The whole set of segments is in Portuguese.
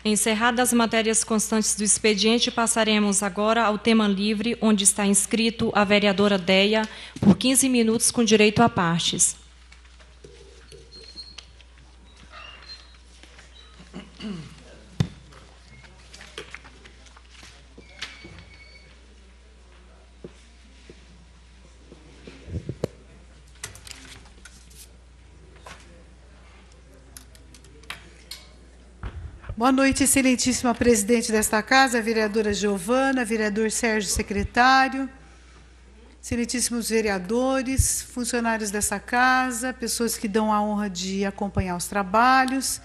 Encerradas as matérias constantes do expediente, passaremos agora ao tema livre, onde está inscrito a vereadora Déia, por 15 minutos, com direito a partes. Boa noite, excelentíssima presidente desta casa, vereadora Giovana, vereador Sérgio, secretário, excelentíssimos vereadores, funcionários dessa casa, pessoas que dão a honra de acompanhar os trabalhos,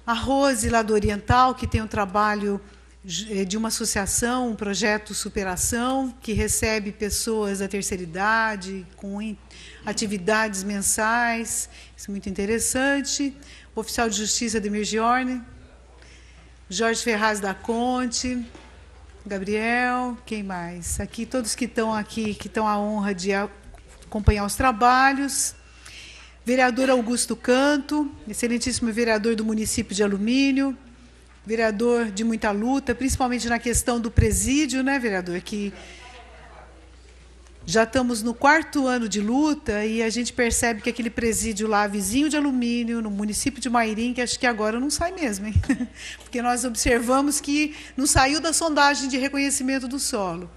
a Rose, lá do Oriental, que tem um trabalho de uma associação, um projeto Superação, que recebe pessoas da terceira idade, com atividades mensais, isso é muito interessante. O oficial de justiça Demir Giorni, Jorge Ferraz da Conte, Gabriel, quem mais? Aqui, todos que estão aqui, que estão à honra de acompanhar os trabalhos. Vereador Augusto Canto, excelentíssimo vereador do município de Alumínio, vereador de muita luta, principalmente na questão do presídio, né, vereador? Que já estamos no 4º ano de luta e a gente percebe que aquele presídio lá, vizinho de Alumínio, no município de Mairim, que acho que agora não sai mesmo, hein? Porque nós observamos que não saiu da sondagem de reconhecimento do solo.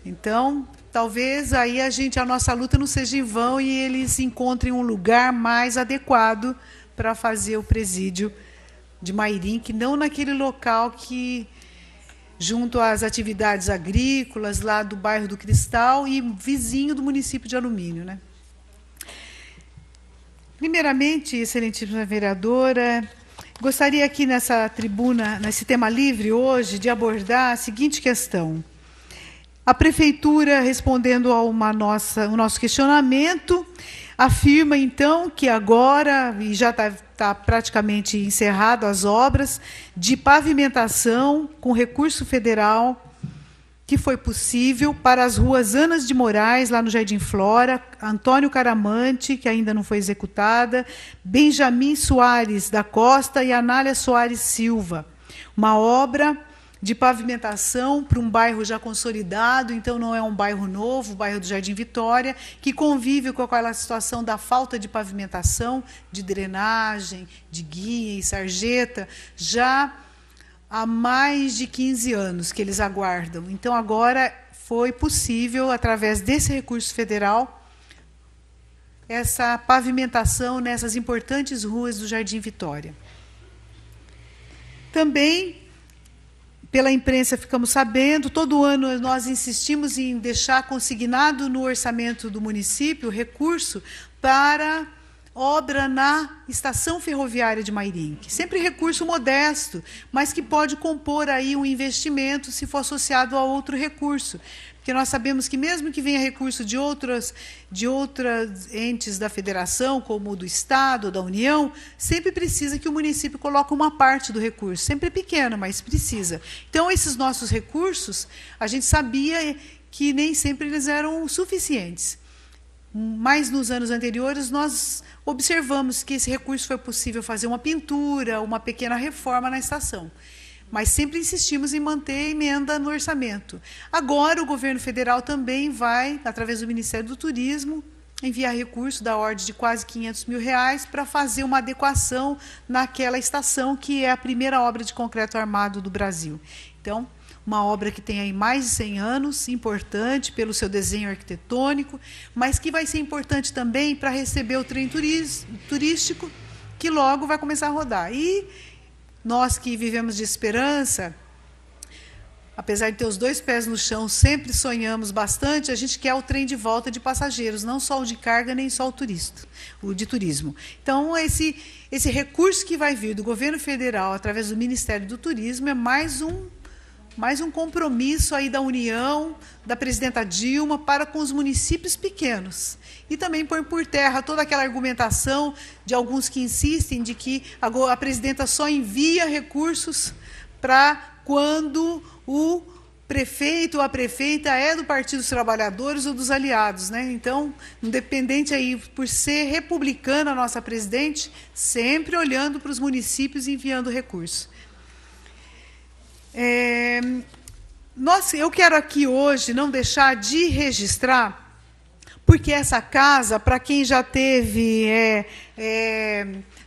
Então, talvez aí a nossa luta não seja em vão e eles encontrem um lugar mais adequado para fazer o presídio de Mairim, que não naquele local que, junto às atividades agrícolas, lá do bairro do Cristal e vizinho do município de Alumínio, né? Primeiramente, excelentíssima vereadora, gostaria aqui nessa tribuna, nesse tema livre hoje, de abordar a seguinte questão. A Prefeitura, respondendo ao nosso questionamento, afirma, então, que agora, e já está praticamente encerrado as obras de pavimentação com recurso federal, que foi possível para as ruas Anas de Moraes, lá no Jardim Flora, Antônio Caramante, que ainda não foi executada, Benjamin Soares da Costa e Anália Soares Silva. Uma obra de pavimentação para um bairro já consolidado, então não é um bairro novo, o bairro do Jardim Vitória, que convive com aquela situação da falta de pavimentação, de drenagem, de guia e sarjeta, já há mais de 15 anos que eles aguardam. Então, agora foi possível, através desse recurso federal, essa pavimentação nessas importantes ruas do Jardim Vitória. Também, pela imprensa ficamos sabendo, todo ano nós insistimos em deixar consignado no orçamento do município recurso para obra na estação ferroviária de Mairim, que sempre recurso modesto, mas que pode compor aí um investimento se for associado a outro recurso. Porque nós sabemos que mesmo que venha recurso de outras entes da federação, como o do Estado, da União, sempre precisa que o município coloque uma parte do recurso, sempre pequeno, mas precisa. Então, esses nossos recursos, a gente sabia que nem sempre eles eram suficientes. Mas nos anos anteriores nós observamos que esse recurso foi possível fazer uma pintura, uma pequena reforma na estação. Mas sempre insistimos em manter a emenda no orçamento. Agora o governo federal também vai, através do Ministério do Turismo, enviar recurso da ordem de quase R$500 mil para fazer uma adequação naquela estação, que é a primeira obra de concreto armado do Brasil. Então, uma obra que tem aí mais de 100 anos, importante pelo seu desenho arquitetônico, mas que vai ser importante também para receber o trem turístico, que logo vai começar a rodar. E nós que vivemos de esperança, apesar de ter os 2 pés no chão, sempre sonhamos bastante, a gente quer o trem de volta de passageiros, não só o de carga, nem só o de turismo. Então, esse recurso que vai vir do governo federal, através do Ministério do Turismo, é mais um compromisso aí da União, da presidenta Dilma, para com os municípios pequenos. E também pôr por terra toda aquela argumentação de alguns que insistem de que a presidenta só envia recursos para quando prefeito ou a prefeita é do Partido dos Trabalhadores ou dos aliados, né? Então, independente aí, por ser republicana a nossa presidente, sempre olhando para os municípios e enviando recursos. Eu quero aqui hoje não deixar de registrar, porque essa casa, para quem já teve,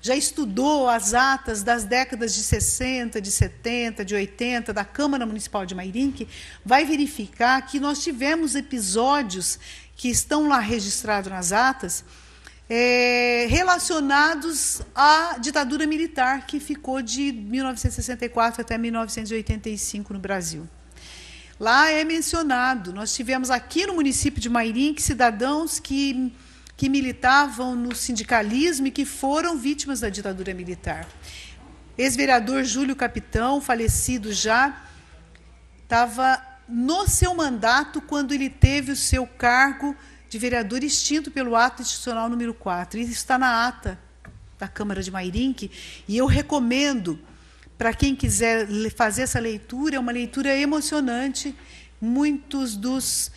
já estudou as atas das décadas de 60, de 70, de 80, da Câmara Municipal de Mairinque, vai verificar que nós tivemos episódios que estão lá registrados nas atas, relacionados à ditadura militar, que ficou de 1964 até 1985 no Brasil. Lá é mencionado, nós tivemos aqui no município de Mairinque cidadãos que militavam no sindicalismo e que foram vítimas da ditadura militar. Ex-vereador Júlio Capitão, falecido já, estava no seu mandato quando ele teve o seu cargo de vereador extinto pelo ato institucional número 4. Isso está na ata da Câmara de Mairinque, e eu recomendo, para quem quiser fazer essa leitura, é uma leitura emocionante, muitos dos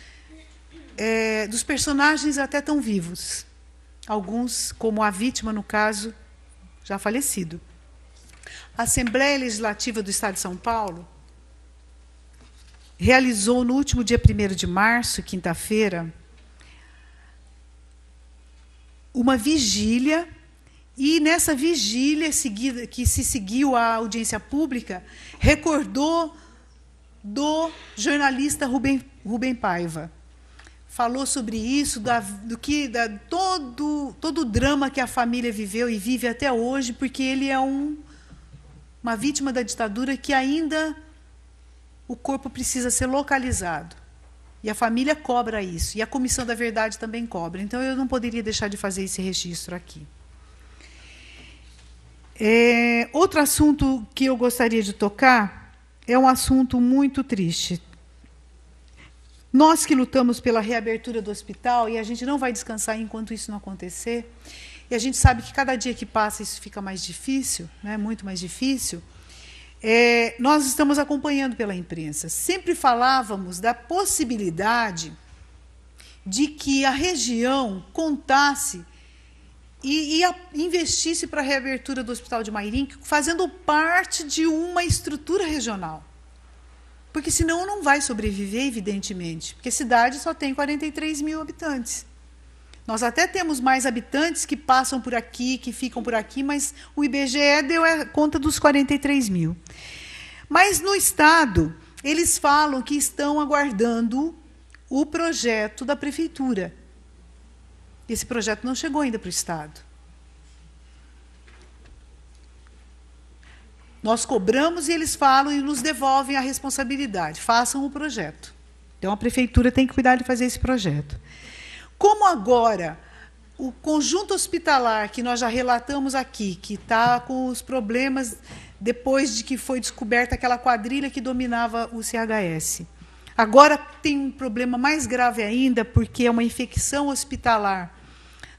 personagens até estão vivos, alguns, como a vítima, no caso, já falecido. A Assembleia Legislativa do Estado de São Paulo realizou, no último dia 1º de março, quinta-feira, uma vigília, e nessa vigília que se seguiu à audiência pública, recordou do jornalista Rubem Paiva. Falou sobre isso, todo o drama que a família viveu e vive até hoje, porque ele é uma vítima da ditadura que ainda o corpo precisa ser localizado. E a família cobra isso, e a Comissão da Verdade também cobra. Então, eu não poderia deixar de fazer esse registro aqui. Outro assunto que eu gostaria de tocar é um assunto muito triste. Nós que lutamos pela reabertura do hospital, e a gente não vai descansar enquanto isso não acontecer, e a gente sabe que cada dia que passa isso fica mais difícil, né, muito mais difícil, nós estamos acompanhando pela imprensa. Sempre falávamos da possibilidade de que a região contasse e investisse para a reabertura do Hospital de Mairinque, fazendo parte de uma estrutura regional. Porque senão não vai sobreviver, evidentemente, porque a cidade só tem 43 mil habitantes. Nós até temos mais habitantes que passam por aqui, que ficam por aqui, mas o IBGE deu conta dos 43 mil. Mas no Estado, eles falam que estão aguardando o projeto da Prefeitura. Esse projeto não chegou ainda para o Estado. Nós cobramos e eles falam e nos devolvem a responsabilidade. Façam o projeto. Então, a Prefeitura tem que cuidar de fazer esse projeto. Como agora o conjunto hospitalar, que nós já relatamos aqui, que está com os problemas depois de que foi descoberta aquela quadrilha que dominava o CHS. Agora tem um problema mais grave ainda, porque é uma infecção hospitalar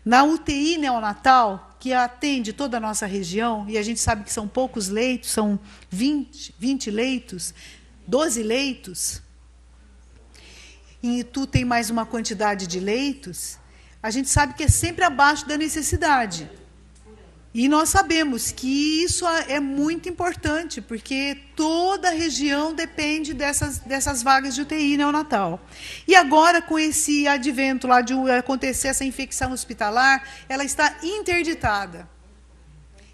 na UTI neonatal, que atende toda a nossa região, e a gente sabe que são poucos leitos, são 20 leitos, 12 leitos. Em Itu tem mais uma quantidade de leitos. A gente sabe que é sempre abaixo da necessidade. E nós sabemos que isso é muito importante, porque toda a região depende dessas vagas de UTI neonatal. E agora, com esse advento lá de acontecer essa infecção hospitalar, ela está interditada.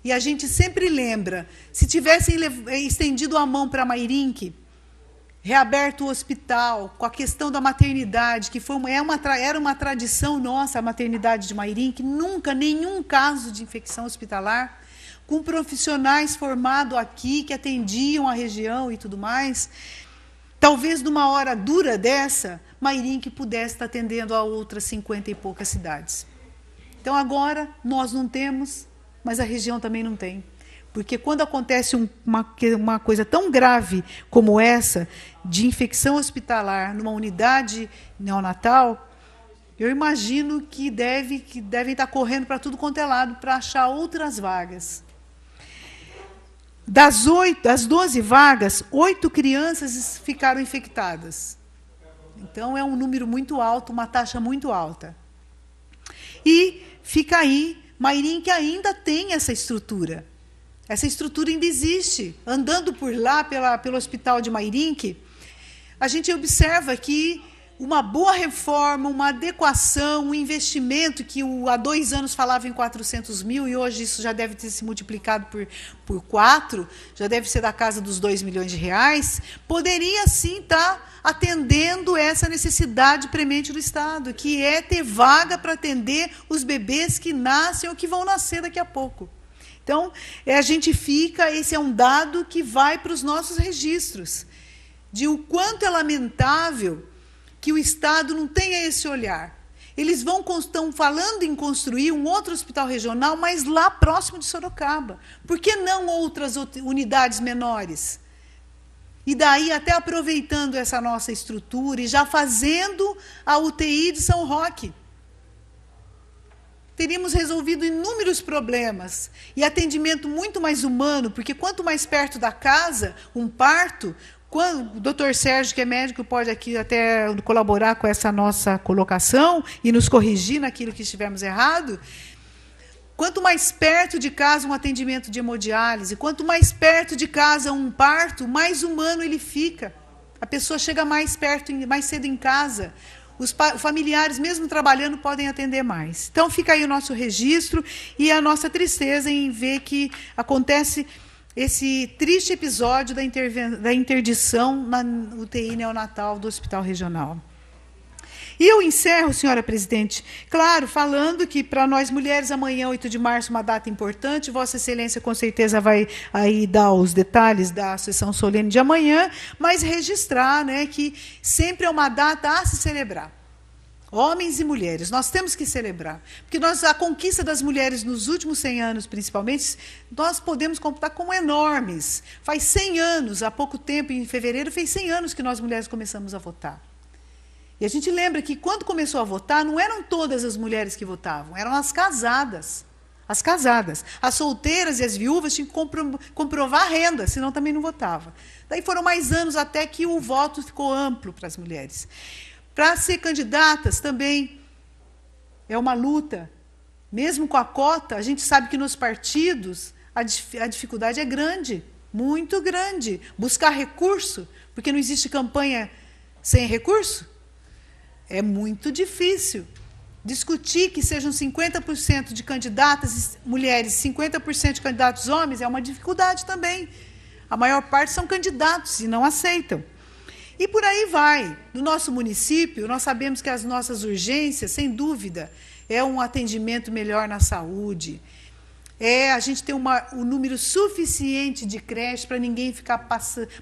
E a gente sempre lembra, se tivessem estendido a mão para Mairinque, reaberto o hospital, com a questão da maternidade, que era uma tradição nossa, a maternidade de Mairinque, nunca nenhum caso de infecção hospitalar, com profissionais formados aqui, que atendiam a região e tudo mais. Talvez, numa hora dura dessa, Mairinque pudesse estar atendendo a outras 50 e poucas cidades. Então, agora, nós não temos, mas a região também não tem. Porque quando acontece uma coisa tão grave como essa, de infecção hospitalar numa unidade neonatal, eu imagino que devem estar correndo para tudo quanto é lado para achar outras vagas. Das 12 vagas, 8 crianças ficaram infectadas. Então, é um número muito alto, uma taxa muito alta. E fica aí, Mairinque ainda tem essa estrutura. Essa estrutura ainda existe. Andando por lá, pelo hospital de Mairinque, a gente observa que uma boa reforma, uma adequação, um investimento que há 2 anos falava em 400 mil e hoje isso já deve ter se multiplicado por 4, já deve ser da casa dos 2 milhões de reais, poderia sim estar atendendo essa necessidade premente do Estado, que é ter vaga para atender os bebês que nascem ou que vão nascer daqui a pouco. Então, a gente fica, esse é um dado que vai para os nossos registros, de o quanto é lamentável que o Estado não tenha esse olhar. Eles estão falando em construir um outro hospital regional, mas lá próximo de Sorocaba. Por que não outras unidades menores? E daí até aproveitando essa nossa estrutura e já fazendo a UTI de São Roque. Teríamos resolvido inúmeros problemas e atendimento muito mais humano, porque quanto mais perto da casa, um parto, o doutor Sérgio, que é médico, pode aqui até colaborar com essa nossa colocação e nos corrigir naquilo que estivermos errado. Quanto mais perto de casa um atendimento de hemodiálise, quanto mais perto de casa um parto, mais humano ele fica. A pessoa chega mais perto, mais cedo em casa. Os familiares, mesmo trabalhando, podem atender mais. Então, fica aí o nosso registro e a nossa tristeza em ver que acontece esse triste episódio da interdição na UTI neonatal do Hospital Regional. E eu encerro, senhora presidente, claro, falando que para nós mulheres amanhã, 8 de março, uma data importante, Vossa Excelência com certeza vai aí dar os detalhes da sessão solene de amanhã, mas registrar, né, que sempre é uma data a se celebrar. Homens e mulheres, nós temos que celebrar. Porque a conquista das mulheres nos últimos 100 anos, principalmente, nós podemos computar como enormes. Faz 100 anos, há pouco tempo, em fevereiro, fez 100 anos que nós mulheres começamos a votar. E a gente lembra que, quando começou a votar, não eram todas as mulheres que votavam, eram as casadas. As casadas. As solteiras e as viúvas tinham que comprovar a renda, senão também não votava. Daí foram mais anos até que o voto ficou amplo para as mulheres. Para ser candidatas também é uma luta. Mesmo com a cota, a gente sabe que nos partidos a dificuldade é grande, muito grande. Buscar recurso, porque não existe campanha sem recurso, é muito difícil. Discutir que sejam 50% de candidatas mulheres, 50% de candidatos homens, é uma dificuldade também. A maior parte são candidatos e não aceitam. E por aí vai. No nosso município, nós sabemos que as nossas urgências, sem dúvida, é um atendimento melhor na saúde. A gente ter um número suficiente de creches para ninguém ficar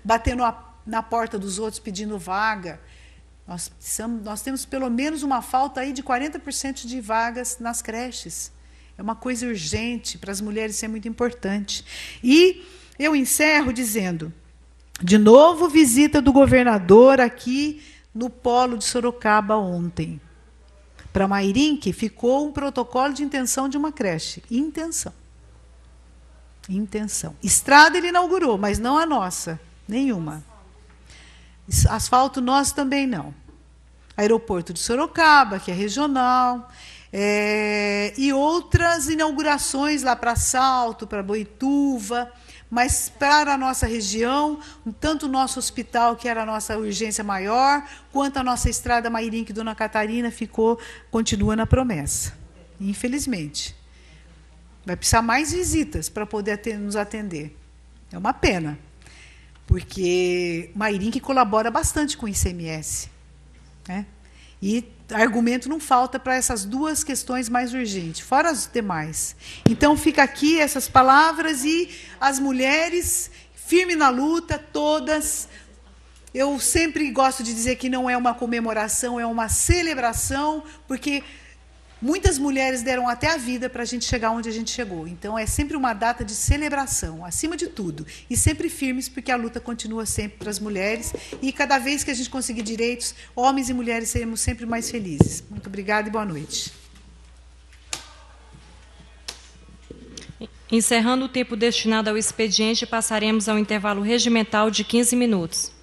batendo na porta dos outros pedindo vaga. Nós temos pelo menos uma falta aí de 40% de vagas nas creches. É uma coisa urgente, para as mulheres isso é muito importante. E eu encerro dizendo, de novo, visita do governador aqui no polo de Sorocaba ontem. Para Mairinque, ficou um protocolo de intenção de uma creche. Intenção. Estrada ele inaugurou, mas não a nossa, nenhuma. Asfalto nosso também não. Aeroporto de Sorocaba, que é regional, e outras inaugurações lá para Salto, para Boituva, mas para a nossa região, tanto o nosso hospital, que era a nossa urgência maior, quanto a nossa estrada Mairinque Dona Catarina continua na promessa, infelizmente. Vai precisar mais visitas para poder nos atender. É uma pena, porque Mairinque colabora bastante com o ICMS. Né? E argumento não falta para essas duas questões mais urgentes, fora as demais. Então, fica aqui essas palavras e as mulheres, firme na luta, todas. Eu sempre gosto de dizer que não é uma comemoração, é uma celebração, porque muitas mulheres deram até a vida para a gente chegar onde a gente chegou. Então, é sempre uma data de celebração, acima de tudo. E sempre firmes, porque a luta continua sempre para as mulheres. E cada vez que a gente conseguir direitos, homens e mulheres seremos sempre mais felizes. Muito obrigada e boa noite. Encerrando o tempo destinado ao expediente, passaremos ao intervalo regimental de 15 minutos.